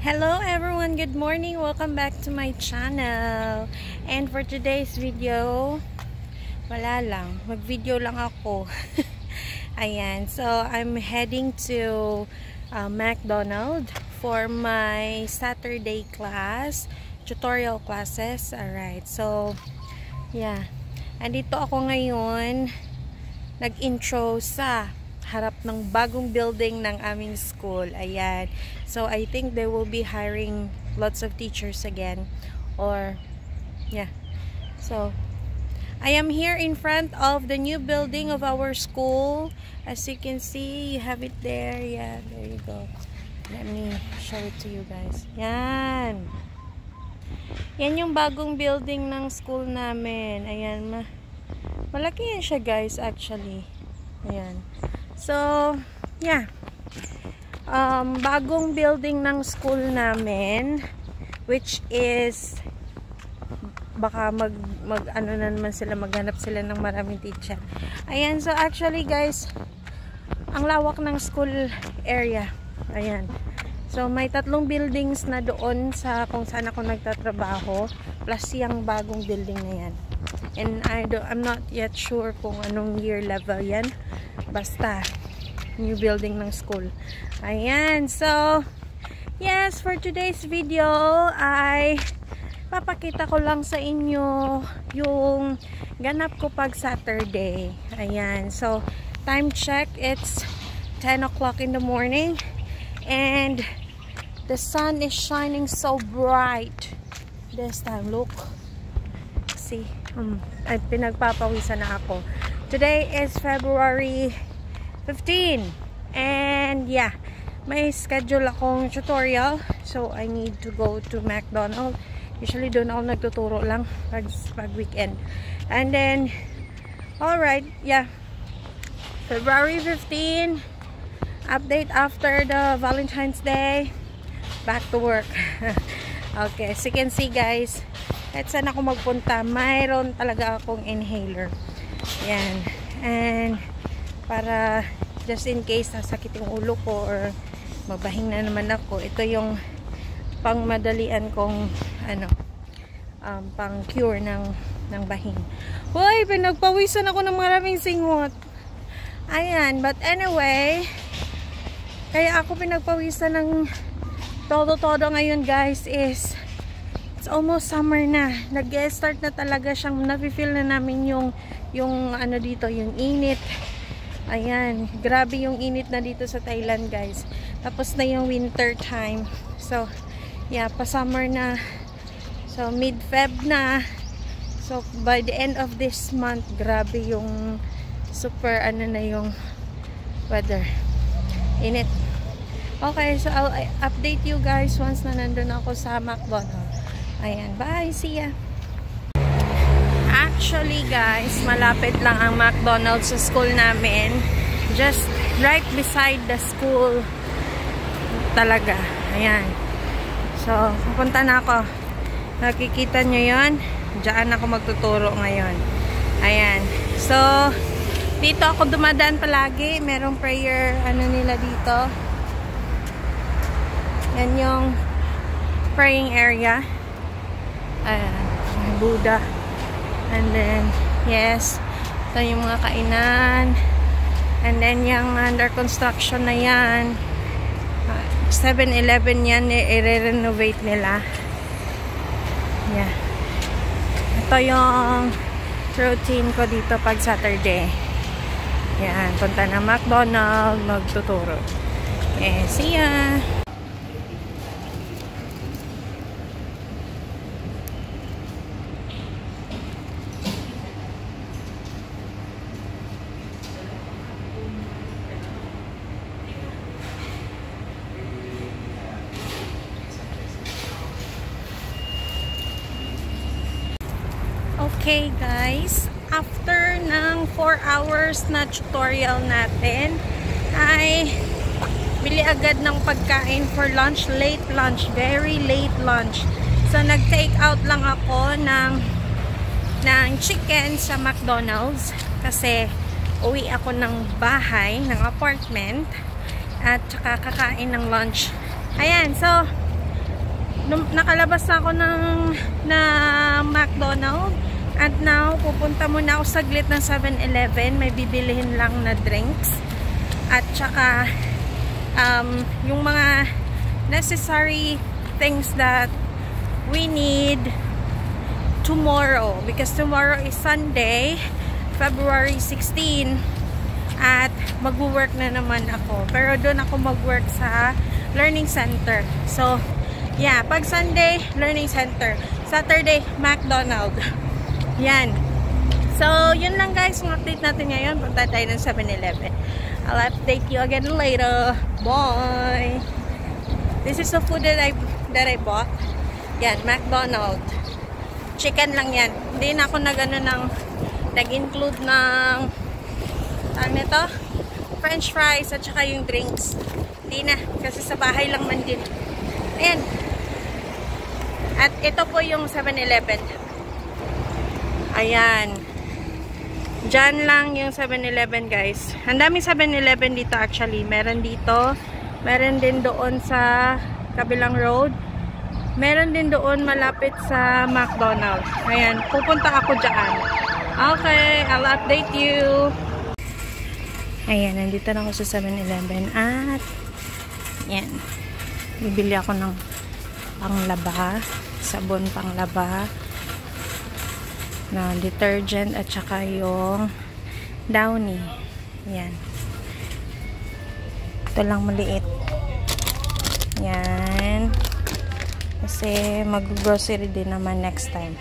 Hello everyone, good morning, welcome back to my channel. And for today's video, wala lang, mag-video lang ako. Ayan, so I'm heading to McDonald's for my Saturday class, tutorial classes. Alright, so yeah, andito ako ngayon, nag-intro sa harap ng bagong building ng aming school. Ayan. So, I think they will be hiring lots of teachers again. Or, yeah. So, I am here in front of the new building of our school. As you can see, you have it there. Yeah, there you go. Let me show it to you guys. Yan. Yan yung bagong building ng school namin. Ayan. Malaki yan siya, guys, actually. Ayan. So, yeah. Bagong building ng school namin, which is baka ano na naman sila, maghanap sila ng maraming teacher. Ayan, so actually guys, ang lawak ng school area. Ayan. So, may 3 buildings na doon sa kung saan ako nagtatrabaho, plus yung bagong building na yan. And I'm not yet sure kung anong year level yan. Basta, new building ng school. Ayan. So, yes, for today's video, ay papakita ko lang sa inyo yung ganap ko pag Saturday. Ayan. So, time check, it's 10 o'clock in the morning. And the sun is shining so bright this time. Look. See? Ay, pinagpapawisan na ako. Today is February 15. And yeah, may schedule akong tutorial. So, I need to go to McDonald's. Usually, doon ako nagtuturo lang pag weekend. And then, alright, yeah. February 15. Update after the Valentine's Day. Back to work. Okay, as you can see guys, at saan ako magpunta, mayroon talaga akong inhaler. Yan. And para just in case nasakit yung ulo ko or mabahing na naman ako, ito yung pangmadalian kong pang cure ng bahing. Hoy, pinagpawisan ako ng maraming singot. Ayan, but anyway, kaya ako pinagpawisan ng todo-todo ngayon guys is it's almost summer na. Nag-start na talaga siyang, nafe-feel na namin yung ano dito, yung init. Ayan, grabe yung init na dito sa Thailand guys. Tapos na yung winter time. So, yeah, pa-summer na. So, mid-Feb na. So, by the end of this month, grabe yung super na yung weather. Init. Okay, so I'll update you guys once na nandun ako sa McDonald's. Ayan, bye, see ya. Actually guys, malapit lang ang McDonald's sa school namin. Just right beside the school talaga. Ayan. So, pupunta na ako. Nakikita nyo yun? Diyan ako magtuturo ngayon. Ayan. So, dito ako dumadaan palagi. Merong prayer, nila dito. Yan yung praying area. Ayan. Buddha. And then, yes. Ito yung mga kainan. And then, yung under construction na yan. 7-Eleven yan. I-renovate nila. Yeah. Ito yung routine ko dito pag Saturday. Yan. Punta na McDonald's. Magtuturo. Okay. See ya! Okay guys, after ng 4 hours na tutorial natin, ay bili agad ng pagkain for lunch, late lunch, very late lunch. So nag-take out lang ako ng chicken sa McDonald's kasi uwi ako ng bahay, ng apartment, at saka kakain ng lunch. Ayan, so nakalabas na ako na McDonald's. At now, pupunta muna ako saglit ng 7-Eleven. May bibilihin lang na drinks. At saka, yung mga necessary things that we need tomorrow. Because tomorrow is Sunday, February 16. At mag-work na naman ako. Pero doon ako mag-work sa Learning Center. So, yeah. Pag Sunday, Learning Center. Saturday, McDonald's. Yan. So, yun lang guys. Yung update natin ngayon. Punta tayo ng 7-Eleven. I'll update you again later. Bye! This is the food that I bought. Yan, McDonald's. Chicken lang yan. Hindi na ako nag-include ng ano nito? French fries at saka yung drinks. Hindi na. Kasi sa bahay lang man din. Ayan. At ito po yung 7-Eleven. Ayan. Diyan lang yung 7-Eleven guys. Ang daming 7-Eleven dito actually. Meron dito. Meron din doon sa kabilang road. Meron din doon malapit sa McDonald's. Ayan. Pupunta ako dyan. Okay. I'll update you. Ayan. Nandito na ako sa 7-Eleven. At yan. Bibili ako ng panglaba. Sabon panglaba. Na detergent at saka yung Downy. Yan. Ito lang maliit. Yan. Kasi mag-grocery din naman next time.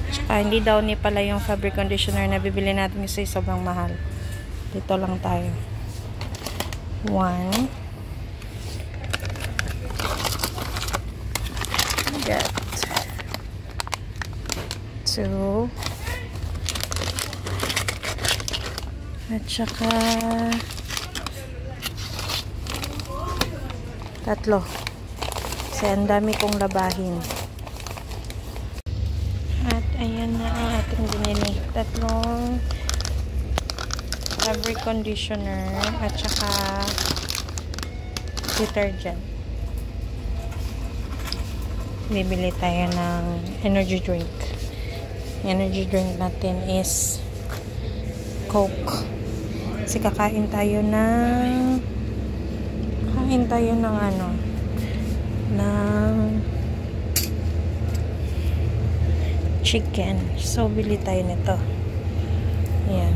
Tsaka hindi Downy pala yung fabric conditioner na bibili natin kasi sobrang mahal. Dito lang tayo. 1. Get 2 at saka 3 kasi ang dami kong labahin. At ayan na ang ating binili. 3 fabric conditioner at saka detergent. Bibili tayo ng energy drink. Energy drink natin is Coke. Kasi kakain tayo ng chicken. So, bili tayo nito. Ayan.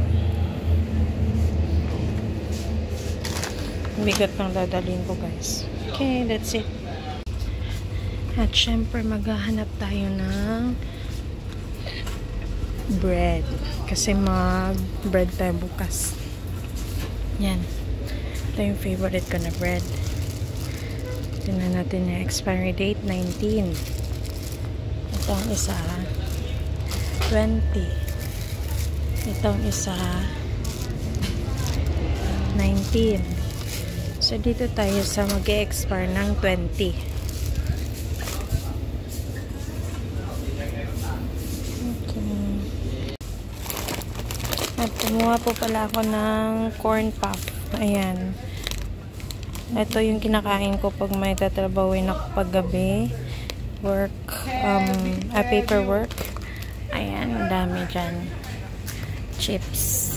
Bigat ng dadalhin ko guys. Okay, that's it. At syempre, maghahanap tayo ng bread. Kasi mag-bread tayo bukas. Yan. Ito yung favorite ko na bread. Tingnan natin yung expiry date, 19. Itong isa, 20. Itong isa, 19. So, dito tayo sa mag-expire ng 20. At kumuha po pala ako ng corn puff. Ayan. Ito yung kinakain ko pag may tatrabawin ako paggabi. Work. Paperwork. Ayan. Ang dami dyan. Chips.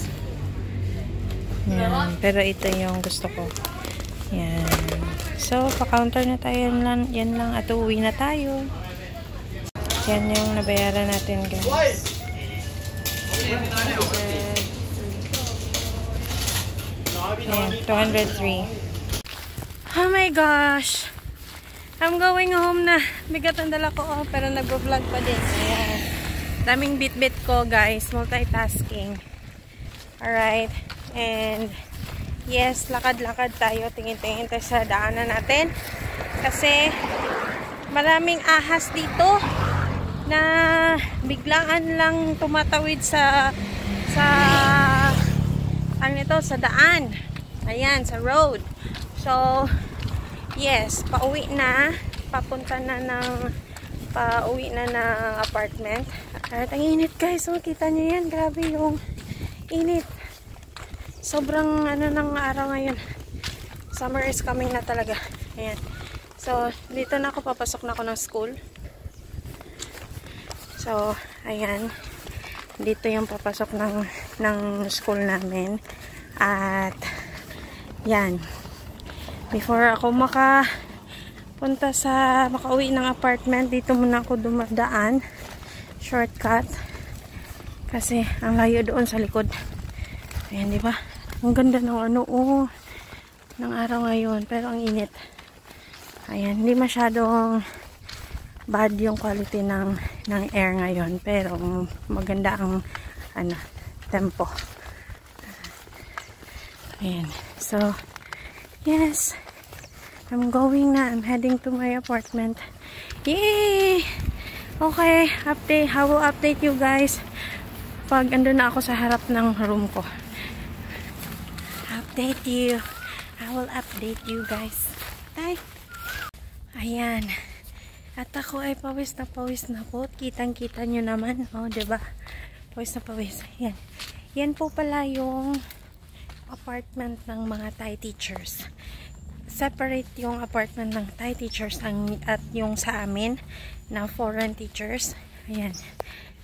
Ayan. Pero ito yung gusto ko. Ayan. So, pa-counter na tayo. Yan lang. At uwi na tayo. Yan yung nabayaran natin, guys. Ayan, 203. Oh my gosh! I'm going home na. Bigat ang dala ko, pero nag-vlog pa din. Ayan. Daming bit-bit ko, guys. Multitasking. Alright. And, yes, lakad-lakad tayo. Tingin-tingin tayo sa daanan natin. Kasi, maraming ahas dito na biglaan lang tumatawid sa daan. Ayan, sa road. So, yes, pauwi na. Pauwi na ng apartment. At ang init guys. Makita nyo yan. Grabe yung init. Sobrang ng araw ngayon. Summer is coming na talaga. Ayan. So, dito na ako, papasok na ako ng school. So, ayan. Dito yung papasok ng school namin. At, yan. Before ako makauwi ng apartment, dito muna ako dumadaan. Shortcut. Kasi, ang layo doon sa likod. Ayan, di ba? Ang ganda ng ng araw ngayon. Pero ang init. Ayan, hindi masyadong bad yung quality ng air ngayon. Pero, maganda ang, tempo. Ayan. So, yes. I'm going na. I'm heading to my apartment. Yay! Okay, update. I will update you guys pag andun na ako sa harap ng room ko. Update you. I will update you guys. Bye! Ayan. At ako ay pawis na po. Kitang-kita nyo naman. O, diba? Pawis na pawis. Ayan. Yan po pala yung apartment ng mga Thai teachers. Separate yung apartment ng Thai teachers at yung sa amin na foreign teachers. Ayan.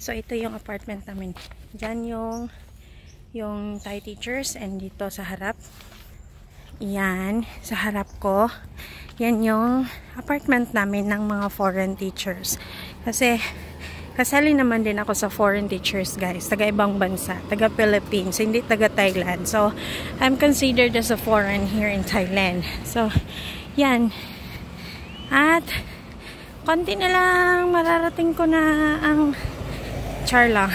So, ito yung apartment namin. Diyan yung Thai teachers and dito sa harap. Yan. Sa harap ko. Yan yung apartment namin ng mga foreign teachers. Kasi, kasali naman din ako sa foreign teachers, guys. Taga-ibang bansa. Taga-Philippines. Hindi taga-Thailand. So, I'm considered as a foreign here in Thailand. So, yan. At, konti na lang mararating ko na ang char lang.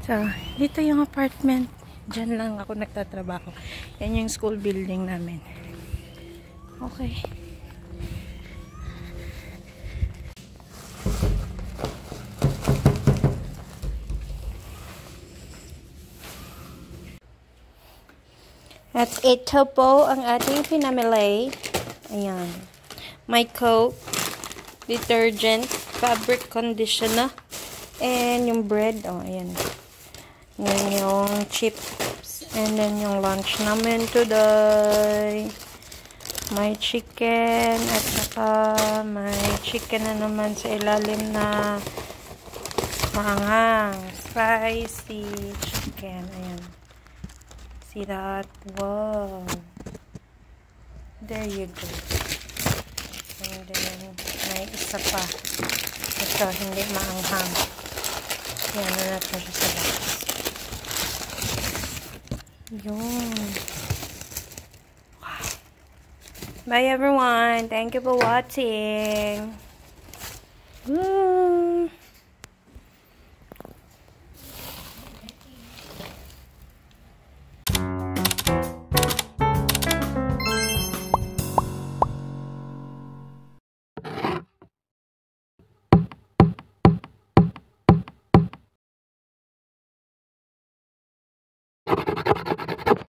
So, dito yung apartment. Diyan lang ako nagtatrabaho. Yan yung school building namin. Okay. At ito po ang ating pinamili. Ayan. My Coke, detergent, fabric conditioner, and yung bread. Oh, ayan. Yan yung chips. And then yung lunch namin today. May chicken. At saka may chicken na naman sa ilalim na maanghang. Spicy chicken. Ayan. See that? Wow. There you go. And then, may isa pa. Ito, hindi maanghang. Yan, na natin siya sa box. Yun. Wow. Bye everyone. Thank you for watching. Woo.